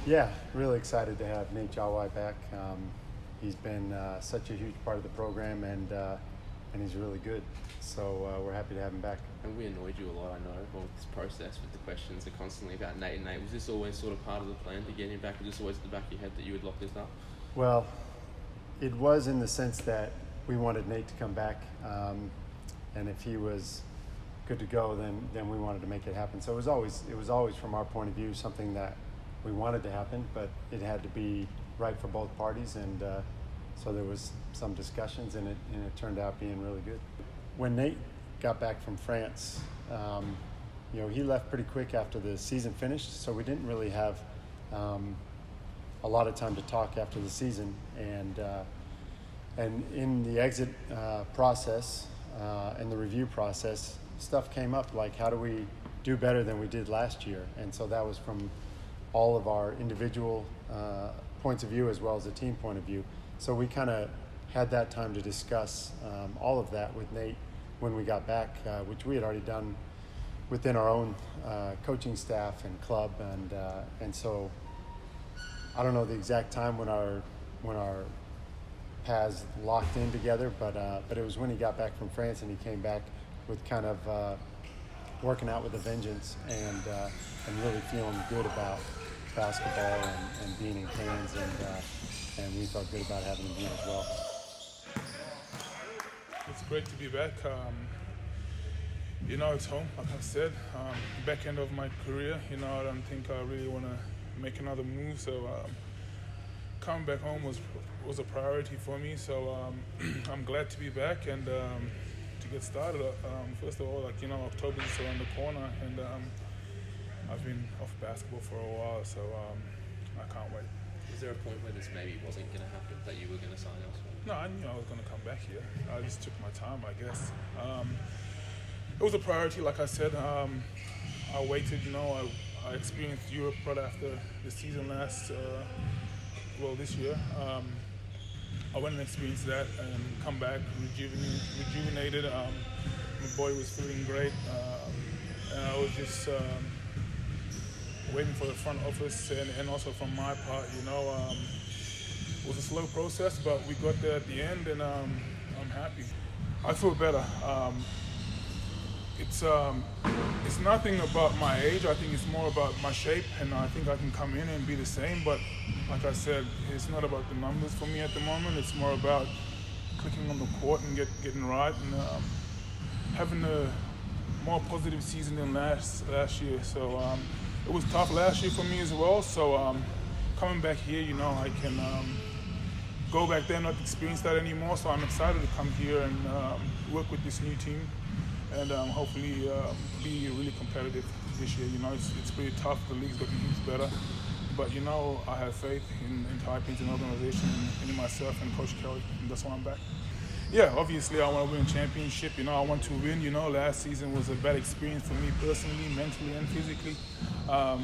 Yeah, really excited to have Nate Jawai back. He's been such a huge part of the program, and he's really good. So we're happy to have him back. And we annoyed you a lot, I know, with this process with the questions are constantly about Nate and Nate. Was this always sort of part of the plan to get him back? Was this always at the back of your head that you would lock this up? Well, it was in the sense that we wanted Nate to come back, and if he was good to go, then we wanted to make it happen. So it was always from our point of view something that we wanted to happen, but it had to be right for both parties, and so there was some discussions, and it turned out being really good. When Nate got back from France, he left pretty quick after the season finished, so we didn't really have a lot of time to talk after the season, and in the exit process and the review process, stuff came up like, how do we do better than we did last year? And so that was from all of our individual points of view as well as the team point of view. So we kind of had that time to discuss all of that with Nate when we got back, which we had already done within our own coaching staff and club, and so I don't know the exact time when our paths locked in together, but it was when he got back from France and he came back with kind of working out with a vengeance and really feeling good about basketball and being in Cairns, and we felt good about having him here as well. It's great to be back. It's home, like I said. Back end of my career, I don't think I really want to make another move. So coming back home was a priority for me. So I'm glad to be back and to get started. First of all, October is around the corner, and I've been off basketball for a while, so I can't wait. Was there a point where this maybe wasn't going to happen, that you were going to sign elsewhere? No, I knew I was going to come back here. I just took my time, I guess. It was a priority, like I said. I waited, I experienced Europe right after the season this year. I went and experienced that and come back rejuvenated. My body was feeling great, and I was just waiting for the front office and also from my part, it was a slow process, but we got there at the end, and I'm happy. I feel better. It's nothing about my age. I think it's more about my shape, and I think I can come in and be the same. But like I said, it's not about the numbers for me at the moment. It's more about clicking on the court and getting right, and having a more positive season than last year. So it was tough last year for me as well. So coming back here, I can go back there, not experience that anymore. So I'm excited to come here and work with this new team, and hopefully be really competitive this year. It's pretty tough. The league's looking heaps better, but I have faith in Taiping's an organization and in myself and Coach Kelly, and that's why I'm back. Yeah, obviously I want to win a championship. I want to win. Last season was a bad experience for me personally, mentally and physically. I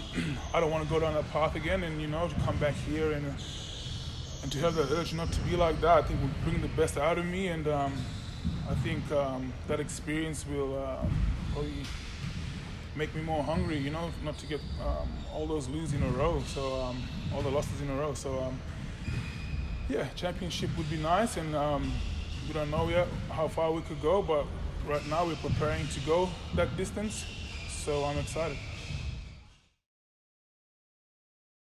don't want to go down that path again, and to come back here and to have that urge not to be like that, I think will bring the best out of me, and I think that experience will probably make me more hungry, not to get all those losses in a row, so all the losses in a row. So yeah, championship would be nice, and we don't know yet how far we could go, but right now we're preparing to go that distance, so I'm excited.